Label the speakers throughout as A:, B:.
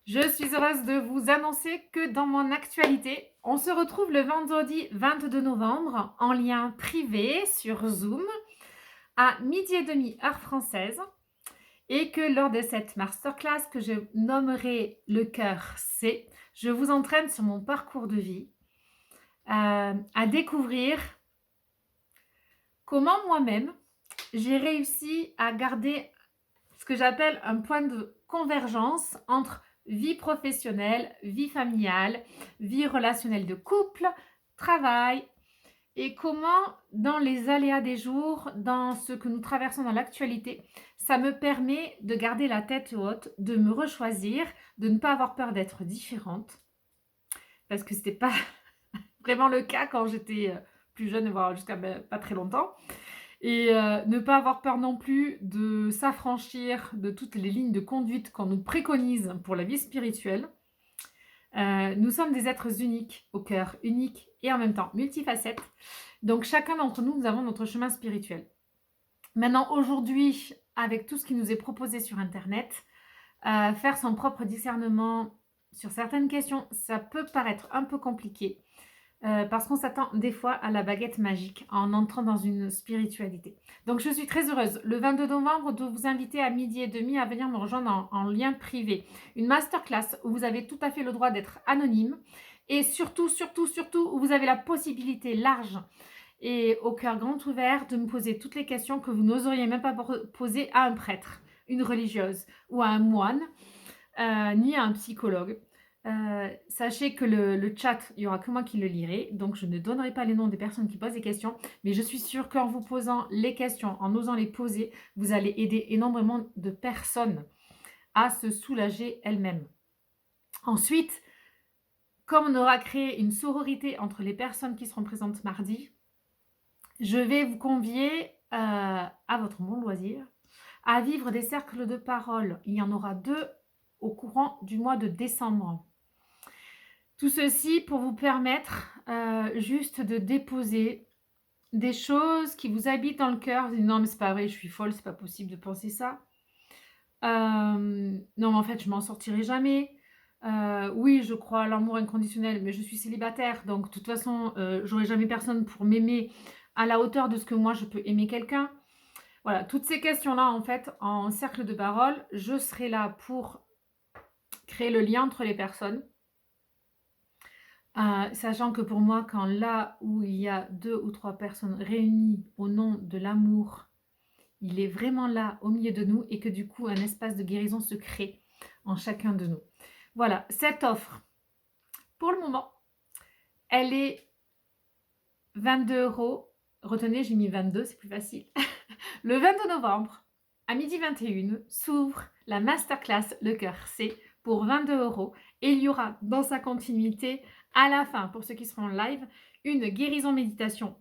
A: Je suis heureuse de vous annoncer que dans mon actualité, on se retrouve le vendredi 22 novembre en lien privé sur Zoom à 12h30 heure française et que lors de cette masterclass que je nommerai Le cœur c'est, je vous entraîne sur mon parcours de vie, à découvrir comment moi-même j'ai réussi à garder ce que j'appelle un point de convergence entre vie professionnelle, vie familiale, vie relationnelle de couple, travail et comment dans les aléas des jours, dans ce que nous traversons dans l'actualité, ça me permet de garder la tête haute, de me rechoisir, de ne pas avoir peur d'être différente parce que c'était pas vraiment le cas quand j'étais, plus jeune, voire jusqu'à, pas très longtemps. Et ne pas avoir peur non plus de s'affranchir de toutes les lignes de conduite qu'on nous préconise pour la vie spirituelle. Nous sommes des êtres uniques au cœur, uniques et en même temps multifacettes. Donc chacun d'entre nous, nous avons notre chemin spirituel. Maintenant, aujourd'hui, avec tout ce qui nous est proposé sur internet, faire son propre discernement sur certaines questions, ça peut paraître un peu compliqué. Parce qu'on s'attend des fois à la baguette magique en entrant dans une spiritualité. Donc je suis très heureuse le 22 novembre de vous inviter à 12h30 à venir me rejoindre en lien privé. Une masterclass où vous avez tout à fait le droit d'être anonyme et surtout, surtout, surtout où vous avez la possibilité large et au cœur grand ouvert de me poser toutes les questions que vous n'oseriez même pas poser à un prêtre, une religieuse ou à un moine, ni à un psychologue. Sachez que le chat, il y aura que moi qui le lirai, donc je ne donnerai pas les noms des personnes qui posent des questions, mais je suis sûre qu'en vous posant les questions, en osant les poser, vous allez aider énormément de personnes à se soulager elles-mêmes. Ensuite, comme on aura créé une sororité entre les personnes qui seront présentes mardi, je vais vous convier à votre bon loisir à vivre des cercles de parole. Il y en aura 2 au courant du mois de décembre. Tout ceci pour vous permettre, juste de déposer des choses qui vous habitent dans le cœur. Vous dites: «Non mais c'est pas vrai, je suis folle, c'est pas possible de penser ça. Non mais en fait je m'en sortirai jamais. Oui je crois à l'amour inconditionnel, mais je suis célibataire donc de toute façon, j'aurai jamais personne pour m'aimer à la hauteur de ce que moi je peux aimer quelqu'un». Voilà, toutes ces questions-là en fait, en cercle de parole, je serai là pour créer le lien entre les personnes. Sachant que pour moi, quand là où il y a 2 ou 3 personnes réunies au nom de l'amour, il est vraiment là au milieu de nous et que du coup un espace de guérison se crée en chacun de nous. Voilà, cette offre, pour le moment, elle est 22 €. Retenez, j'ai mis 22, c'est plus facile. Le 22 novembre, à 12h21 s'ouvre la masterclass Le cœur c'est pour 22 € et il y aura dans sa continuité, à la fin, pour ceux qui seront en live, une guérison méditation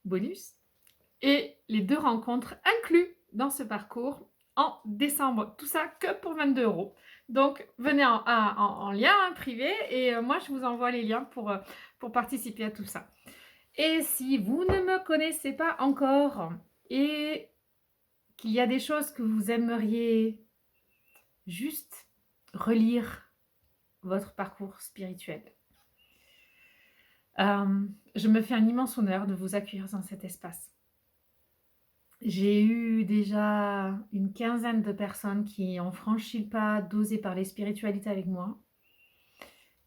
A: bonus et les 2 rencontres inclus dans ce parcours en décembre. Tout ça que pour 22 €. Donc venez en lien privé et moi je vous envoie les liens pour participer à tout ça. Et si vous ne me connaissez pas encore et qu'il y a des choses que vous aimeriez juste relire votre parcours spirituel, je me fais un immense honneur de vous accueillir dans cet espace. J'ai eu déjà une quinzaine de personnes qui ont franchi le pas d'oser parler spiritualité avec moi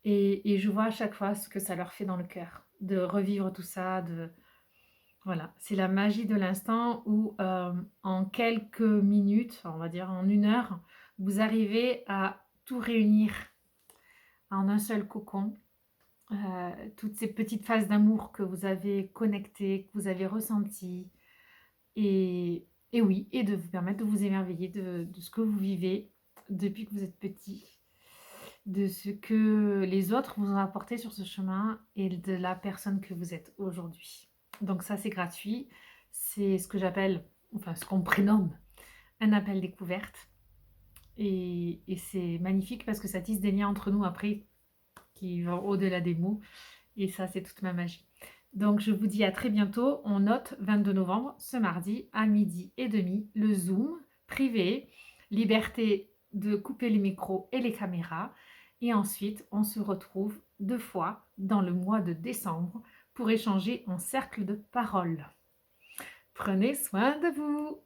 A: et je vois à chaque fois ce que ça leur fait dans le cœur, de revivre tout ça, voilà, c'est la magie de l'instant où, en quelques minutes, on va dire en 1 heure, vous arrivez à tout réunir en un seul cocon. Toutes ces petites phases d'amour que vous avez connectées, que vous avez ressenties et oui, et de vous permettre de vous émerveiller de ce que vous vivez depuis que vous êtes petit, de ce que les autres vous ont apporté sur ce chemin et de la personne que vous êtes aujourd'hui. Donc ça, c'est gratuit. C'est ce que j'appelle, enfin ce qu'on prénomme un appel découverte et c'est magnifique parce que ça tisse des liens entre nous après qui vont au-delà des mots et ça, c'est toute ma magie. Donc je vous dis à très bientôt. On note 22 novembre, ce mardi à 12h30, le Zoom privé, liberté de couper les micros et les caméras. Et ensuite, on se retrouve 2 fois dans le mois de décembre pour échanger en cercle de parole. Prenez soin de vous.